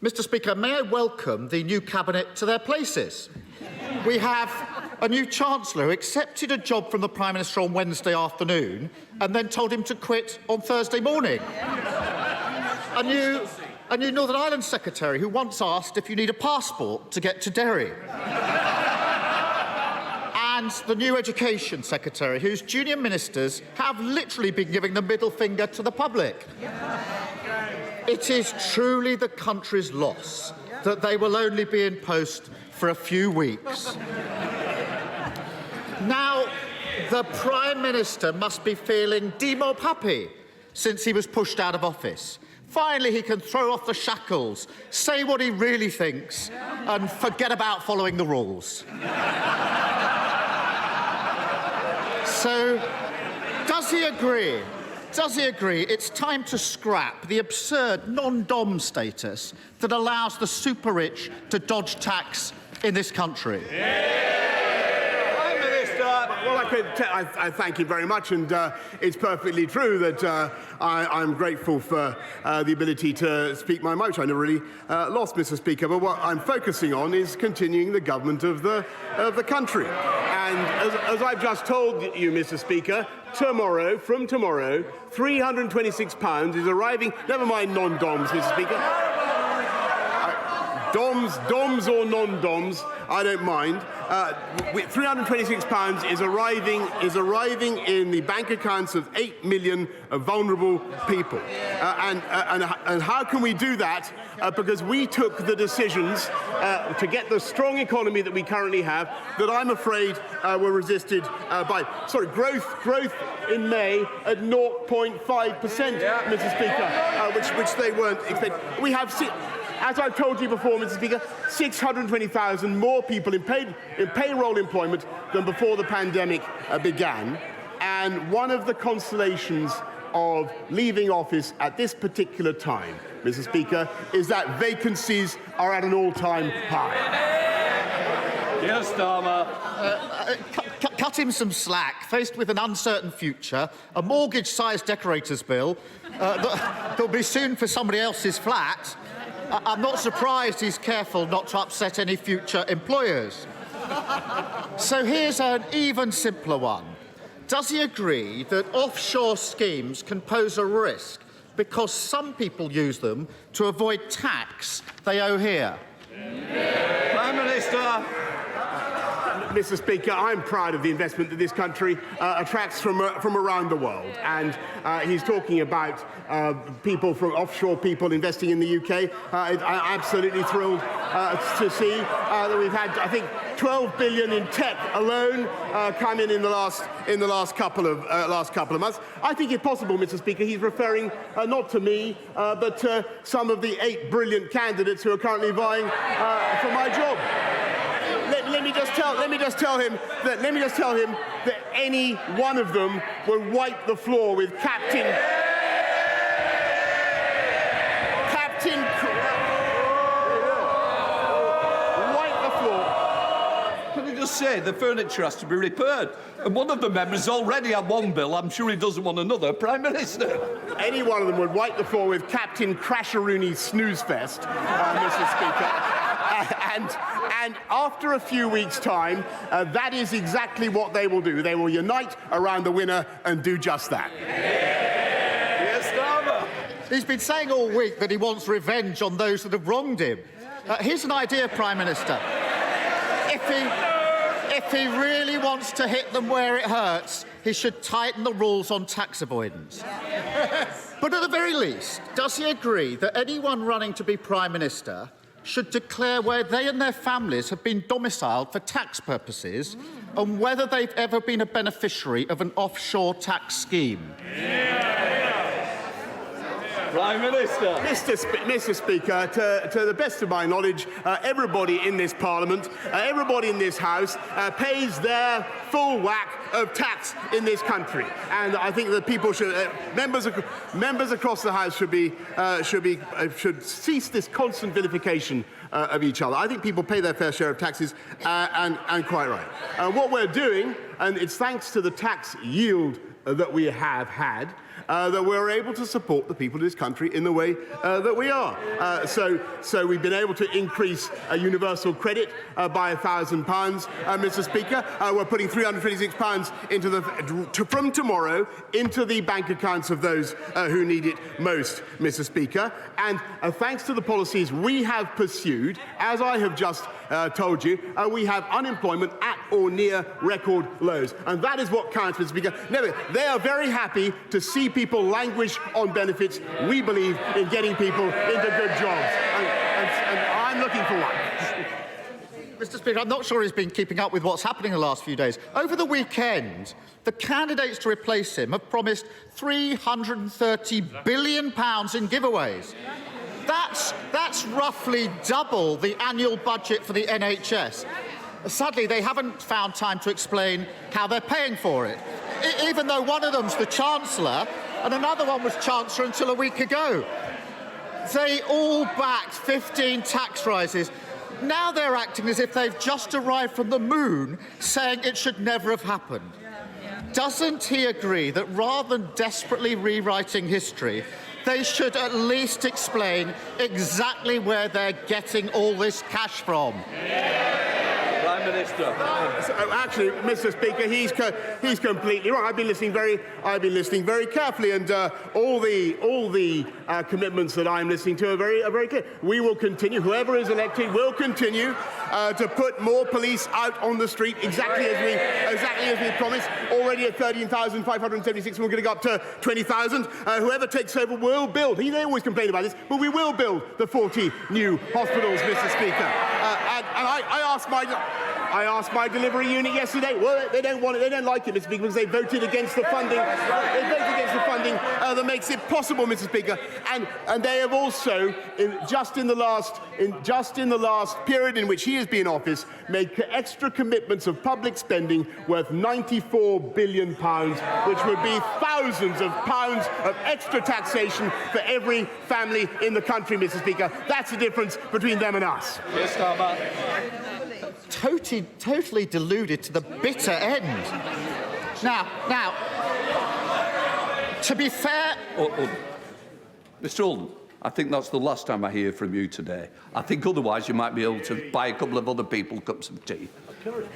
Mr. Speaker, may I welcome the new cabinet to their places? We have a new Chancellor who accepted a job from the Prime Minister on Wednesday afternoon and then told him to quit on Thursday morning. A new Northern Ireland Secretary who once asked if you need a passport to get to Derry. And the new Education Secretary whose junior ministers have literally been giving the middle finger to the public. It is truly the country's loss that they will only be in post for a few weeks. Now, the Prime Minister must be feeling de-mob happy since he was pushed out of office. Finally, he can throw off the shackles, say what he really thinks, and forget about following the rules. So, does he agree? Does he agree it's time to scrap the absurd non-dom status that allows the super-rich to dodge tax in this country? Prime Minister. Well, I thank you very much, and it's perfectly true that I'm grateful for the ability to speak my mind. I never really lost, Mr. Speaker, but what I'm focusing on is continuing the government of the country. And as I've just told you, Mr. Speaker, from tomorrow, £326 is arriving. Never mind non-doms, Mr. Speaker. Doms or non-doms, I don't mind. £326 is arriving in the bank accounts of 8 million vulnerable people. And how can we do that? Because we took the decisions to get the strong economy that we currently have that I'm afraid were resisted by growth in May at 0.5%, Mr. Speaker, which they weren't expecting. We have. As I've told you before, Mr. Speaker, 620,000 more people in payroll employment than before the pandemic began. And one of the consolations of leaving office at this particular time, Mr. Speaker, is that vacancies are at an all-time high. Keir Starmer. Cut him some slack. Faced with an uncertain future, a mortgage-sized decorator's bill that'll be soon for somebody else's flat, I'm not surprised he's careful not to upset any future employers. So here's an even simpler one. Does he agree that offshore schemes can pose a risk because some people use them to avoid tax they owe here? Prime Minister. Mr. Speaker, I'm proud of the investment that this country attracts from around the world. And he's talking about offshore people investing in the UK. I'm absolutely thrilled to see that we've had, I think, 12 billion in tech alone come in the last couple of months. I think it's possible, Mr. Speaker, he's referring not to me, but to some of the 8 brilliant candidates who are currently vying for my job. Let me just tell him that any one of them will wipe the floor with Captain. Wipe the floor. Can I just say the furniture has to be repaired? And one of the members already had one bill. I'm sure he doesn't want another. Prime Minister. Any one of them would wipe the floor with Captain Crasheroony's snooze fest, Mr. Speaker. And after a few weeks' time, that is exactly what they will do. They will unite around the winner and do just that. Keir Starmer. He's been saying all week that he wants revenge on those that have wronged him. Here's an idea, Prime Minister. If he really wants to hit them where it hurts, he should tighten the rules on tax avoidance. But at the very least, does he agree that anyone running to be Prime Minister should declare where they and their families have been domiciled for tax purposes and whether they've ever been a beneficiary of an offshore tax scheme? Prime Minister. Mr. Speaker, to the best of my knowledge, everybody in this Parliament, everybody in this House pays their full whack of tax in this country, and I think that people should, members across the House should cease this constant vilification of each other. I think people pay their fair share of taxes, and quite right. What we're doing, and it's thanks to the tax yield that we have had, that we're able to support the people of this country in the way that we are. So we've been able to increase universal credit by £1,000, Mr. Speaker. We're putting £326 into from tomorrow into the bank accounts of those who need it most, Mr. Speaker. And thanks to the policies we have pursued, as I have just told you, we have unemployment at or near record lows. And that is what counts, Mr. Speaker. No, they are very happy to see people languish on benefits. We believe in getting people into good jobs. And I'm looking for one. Mr. Speaker, I'm not sure he's been keeping up with what's happening in the last few days. Over the weekend, the candidates to replace him have promised £330 billion in giveaways. That's roughly double the annual budget for the NHS. Sadly, they haven't found time to explain how they're paying for it, even though one of them's the Chancellor and another one was Chancellor until a week ago. They all backed 15 tax rises. Now they're acting as if they've just arrived from the moon, saying it should never have happened. Doesn't he agree that rather than desperately rewriting history, they should at least explain exactly where they're getting all this cash from? Prime Minister. Actually, Mr. Speaker, he's completely wrong. I've been listening very carefully, and all the commitments that I'm listening to are very clear. We will continue. Whoever is elected will continue to put more police out on the street, exactly as we promised. Already at 13,576, we're going to go up to 20,000. Whoever takes over will build. They always complain about this, but we will build the 40 new hospitals, Mr. Speaker. And I asked my delivery unit yesterday. Well, they don't want it. They don't like it, Mr. Speaker, because they voted against the funding. They voted against the funding that makes it possible, Mr. Speaker. And they have also, just in the last period in which he has been in office, made extra commitments of public spending worth £94 billion, which would be thousands of pounds of extra taxation for every family in the country, Mr. Speaker. That's the difference between them and us. Yes, Starmer. Totally deluded to the bitter end. Now, to be fair... Mr. Alden, I think that's the last time I hear from you today. I think otherwise you might be able to buy a couple of other people cups of tea.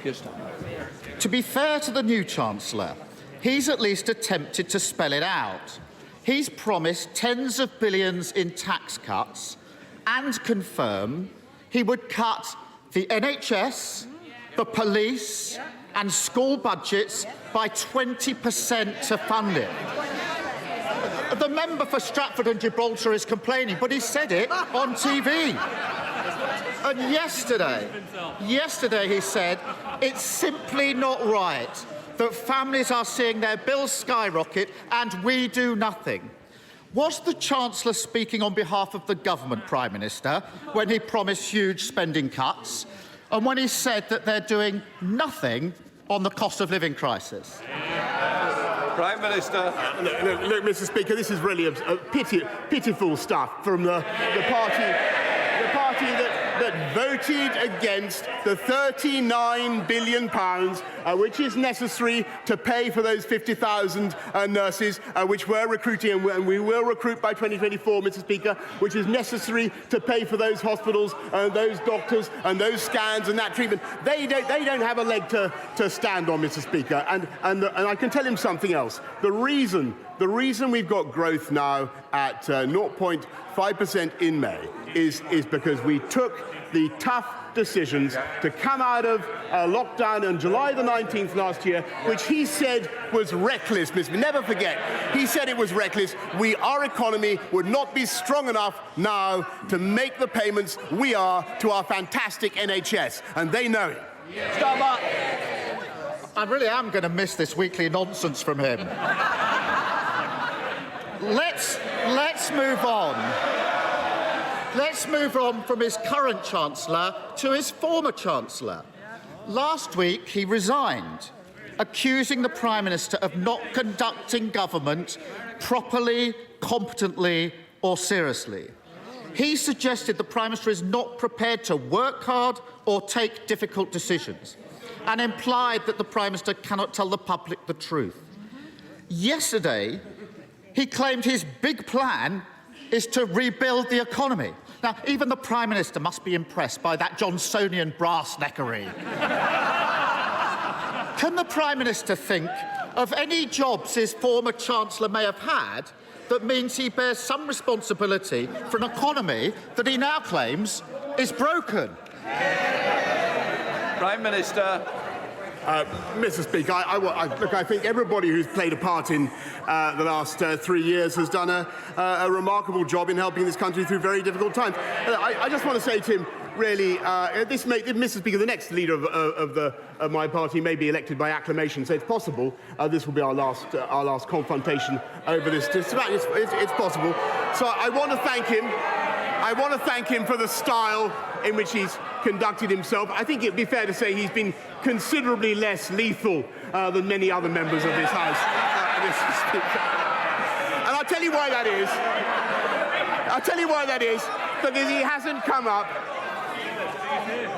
Yes, Starmer. To be fair to the new Chancellor, he's at least attempted to spell it out. He's promised tens of billions in tax cuts and confirmed he would cut the NHS, the police and school budgets by 20% to fund it. The member for Stratford and Gibraltar is complaining, but he said it on TV. And yesterday he said, it's simply not right that families are seeing their bills skyrocket and we do nothing. Was the Chancellor speaking on behalf of the government, Prime Minister, when he promised huge spending cuts and when he said that they're doing nothing on the cost of living crisis? Prime Minister. Look, Mr. Speaker, this is really pitiful stuff from the party that voted against the £39 billion which is necessary to pay for those 50,000 nurses which we're recruiting, and we will recruit by 2024, Mr. Speaker, which is necessary to pay for those hospitals and those doctors and those scans and that treatment. They don't have a leg to stand on, Mr. Speaker. And I can tell him something else. The reason we've got growth now at 0.5% in May is because we took the tough decisions to come out of lockdown on July the 19th last year, which he said was reckless. Never forget, he said it was reckless. Our economy would not be strong enough now to make the payments we are to our fantastic NHS, and they know it. Starmer. I really am going to miss this weekly nonsense from him. Let's move on. Let's move on from his current Chancellor to his former Chancellor. Last week, he resigned, accusing the Prime Minister of not conducting government properly, competently or seriously. He suggested the Prime Minister is not prepared to work hard or take difficult decisions, and implied that the Prime Minister cannot tell the public the truth. Yesterday, he claimed his big plan is to rebuild the economy. Now, even the Prime Minister must be impressed by that Johnsonian brass-neckery. Can the Prime Minister think of any jobs his former Chancellor may have had that means he bears some responsibility for an economy that he now claims is broken? Prime Minister. Mr. Speaker, I think everybody who's played a part in the last 3 years has done a remarkable job in helping this country through very difficult times. I just want to say to him, really, Mr. Speaker, the next leader of my party may be elected by acclamation, so it's possible this will be our last confrontation over this. It's possible. So I want to thank him. I want to thank him for the style in which he's conducted himself. I think it'd be fair to say he's been considerably less lethal than many other members of this House. Mr. Speaker. And I'll tell you why that is. Because he hasn't come up.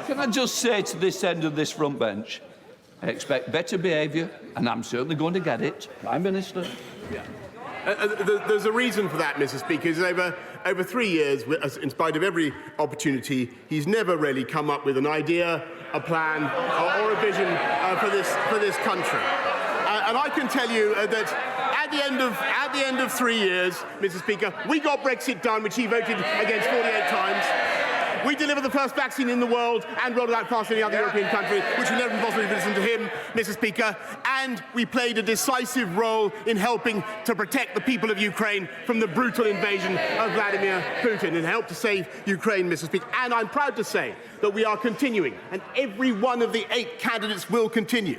Can I just say to this end of this front bench, I expect better behaviour, and I'm certainly going to get it. Prime Minister. Yeah. There's a reason for that, Mr. Speaker. Is over 3 years, in spite of every opportunity, he's never really come up with an idea, a plan, or a vision for this country. And I can tell you that at the end of 3 years, Mr. Speaker, we got Brexit done, which he voted against 48 times. We delivered the first vaccine in the world and rolled it out faster than any other European country, which would never be possible if it wasn't to him, Mr. Speaker. And we played a decisive role in helping to protect the people of Ukraine from the brutal invasion of Vladimir Putin and helped to save Ukraine, Mr. Speaker. And I'm proud to say that we are continuing, and every one of the 8 candidates will continue,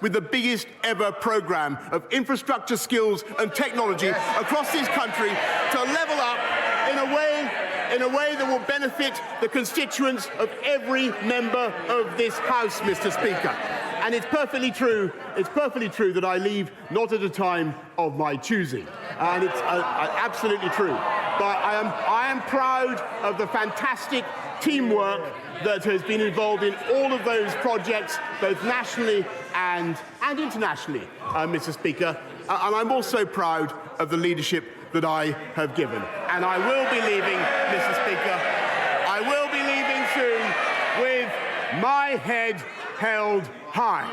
with the biggest ever programme of infrastructure, skills and technology across this country to level up in a way that will benefit the constituents of every member of this House, Mr. Speaker. And it's perfectly true that I leave not at a time of my choosing. And it's absolutely true. But I am proud of the fantastic teamwork that has been involved in all of those projects, both nationally and internationally, Mr. Speaker. And I'm also proud of the leadership that I have given. And I will be leaving, Mr. Speaker. I will be leaving soon with my head held high.